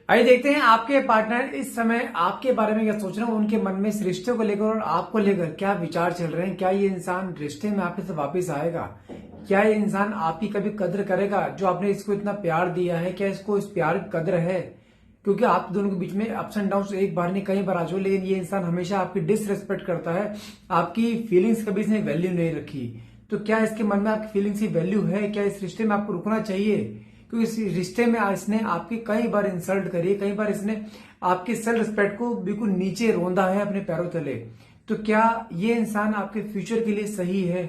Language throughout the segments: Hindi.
आइए देखते हैं आपके पार्टनर इस समय आपके बारे में क्या सोच रहे हैं, उनके मन में इस रिश्ते को लेकर और आपको लेकर क्या विचार चल रहे हैं। क्या ये इंसान रिश्ते में आपके साथ वापस आएगा? क्या ये इंसान आपकी कभी कद्र करेगा? जो आपने इसको इतना प्यार दिया है, क्या इसको इस प्यार की कद्र है? क्योंकि आप दोनों के बीच में अप्स एंड डाउन एक बार नहीं कई बार आ जाओ, लेकिन ये इंसान हमेशा आपकी डिसरेस्पेक्ट करता है। आपकी फीलिंग्स कभी इसने वैल्यू नहीं रखी। तो क्या इसके मन में आपकी फीलिंग्स की वैल्यू है? क्या इस रिश्ते में आपको रुकना चाहिए? क्योंकि इस रिश्ते में इसने आपकी कई बार इंसल्ट करी है, कई बार इसने आपकी सेल्फ रिस्पेक्ट को बिल्कुल नीचे रौंदा है अपने पैरों तले। तो क्या ये इंसान आपके फ्यूचर के लिए सही है?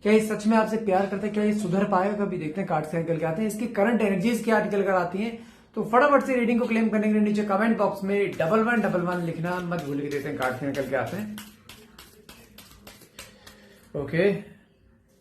क्या ये सच में आपसे प्यार करता है? क्या ये सुधर पाएगा? कभी देखते हैं कार्ड से निकल के आते हैं, इसकी करंट एनर्जीज क्या निकल कर आती हैं। तो फटाफट से रीडिंग को क्लेम करने के लिए नीचे कमेंट बॉक्स में 1111 लिखना मत भूलिए। देखते हैं कार्ड से निकल के आते हैं। ओके,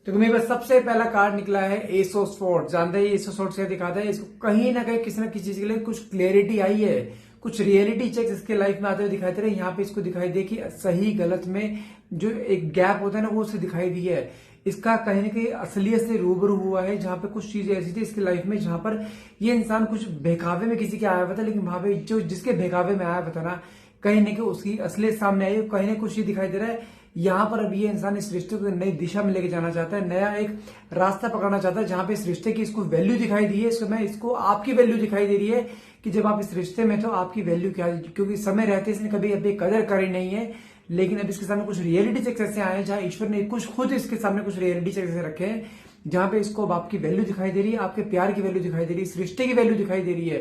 तो मेरे पास सबसे पहला कार्ड निकला है एस ऑफ स्वॉर्ड्स। जानते हैं एस ऑफ स्वॉर्ड्स क्या दिखाता है? इसको कहीं ना कहीं किसी न किसी चीज के लिए कुछ क्लैरिटी आई है, कुछ रियलिटी चेक्स इसके लाइफ में आते हुए दिखाई दे रहे हैं। यहाँ पे इसको दिखाई दे कि सही गलत में जो एक गैप होता है ना, वो उसे दिखाई दी है। इसका कहीं ना कहीं असलियत से रूबरू हुआ है, जहां पे कुछ चीजें ऐसी थी इसकी लाइफ में जहां पर ये इंसान कुछ बहकावे में किसी के आया हुआ था, लेकिन वहां पे जो जिसके बहकावे में आया हुआ था ना, कहीं ना कहीं उसकी असलियत सामने आई। कहीं ना कुछ ये दिखाई दे रहा है यहाँ पर अब ये इंसान इस रिश्ते को नई दिशा में लेके जाना चाहता है, नया एक रास्ता पकड़ना चाहता है, जहां पे इस रिश्ते की इसको वैल्यू दिखाई दी है। इस समय इसको आपकी वैल्यू दिखाई दे रही है कि जब आप इस रिश्ते में तो आपकी वैल्यू क्या है। क्योंकि समय रहते इसने कभी अभी कदर करी नहीं है, लेकिन अब इसके सामने कुछ रियलिटी चेक्स ऐसे आए हैं जहां ईश्वर ने कुछ खुद इसके सामने कुछ रियलिटी चेक्स ऐसे रखे हैं, जहां पे इसको अब आपकी वैल्यू दिखाई दे रही है, आपके प्यार की वैल्यू दिखाई दे रही है, इस रिश्ते की वैल्यू दिखाई दे रही है।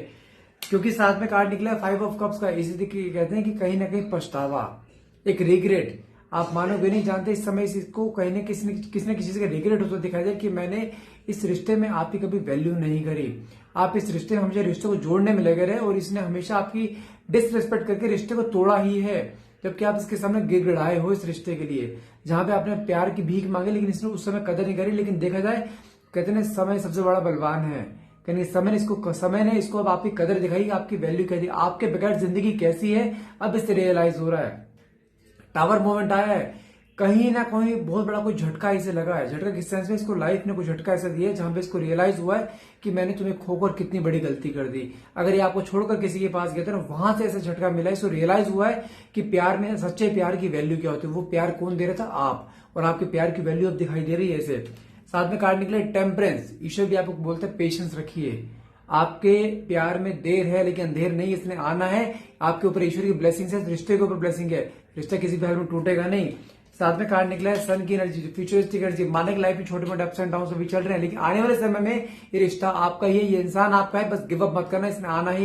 क्योंकि साथ में कार्ड निकला 5 ऑफ कप्स का। इसी कहते हैं कि कहीं ना कहीं पछतावा, एक रिग्रेट। आप मानोगे नहीं, जानते इस समय इसको कहीं ना किसी न किसी चीज का रिग्रेट होता दिखाई दे कि मैंने इस रिश्ते में आपकी कभी वैल्यू नहीं करी। आप इस रिश्ते में हमेशा रिश्ते को जोड़ने में लगे रहे और इसने हमेशा आपकी डिसरिस्पेक्ट करके रिश्ते को तोड़ा ही है। जबकि आप इसके सामने गिड़गिड़ाए हो इस रिश्ते के लिए, जहां पे आपने प्यार की भीख मांगी, लेकिन इसने उस समय कदर नहीं करी। लेकिन देखा जाए, कहते हैं समय सबसे बड़ा बलवान है। कहीं समय ने इसको अब आपकी कदर दिखाई, आपकी वैल्यू कह दी, आपके बगैर जिंदगी कैसी है अब इससे रियलाइज हो रहा है। टावर मोमेंट आया है, कहीं ना कहीं बहुत बड़ा कोई झटका इसे लगा है। झटका किस सेंस में? इसको लाइफ ने कोई झटका ऐसा दिया है जहां पे इसको रियलाइज हुआ है कि मैंने तुम्हें खोकर कितनी बड़ी गलती कर दी। अगर ये आपको छोड़कर किसी के पास गया था ना, वहां से ऐसा झटका मिला है, इसको रियलाइज हुआ है कि प्यार में, सच्चे प्यार की वैल्यू क्या होती है। वो प्यार कौन दे रहा था? आप। और आपके प्यार की वैल्यू अब दिखाई दे रही है इसे। साथ में कार्ड निकले टेम्परेंस। ईश्वर भी आपको बोलते हैं पेशेंस रखिए। आपके प्यार में देर है लेकिन अंधेर नहीं, इसने आना है। आपके ऊपर ईश्वर की ब्लेसिंग है, रिश्ते के ऊपर ब्लेसिंग है, रिश्ता किसी भी हाल में टूटेगा नहीं। साथ में कार्ड निकला है सन की एनर्जी, फ्यूचरिस्टिक एनर्जी। माने की लाइफ में छोटे मोटे अप्स एंड डाउन अभी चल रहे हैं, लेकिन आने वाले समय में ये रिश्ता आपका ही है, ये इंसान आपका है। बस गिव अप मत करना, इसने आना ही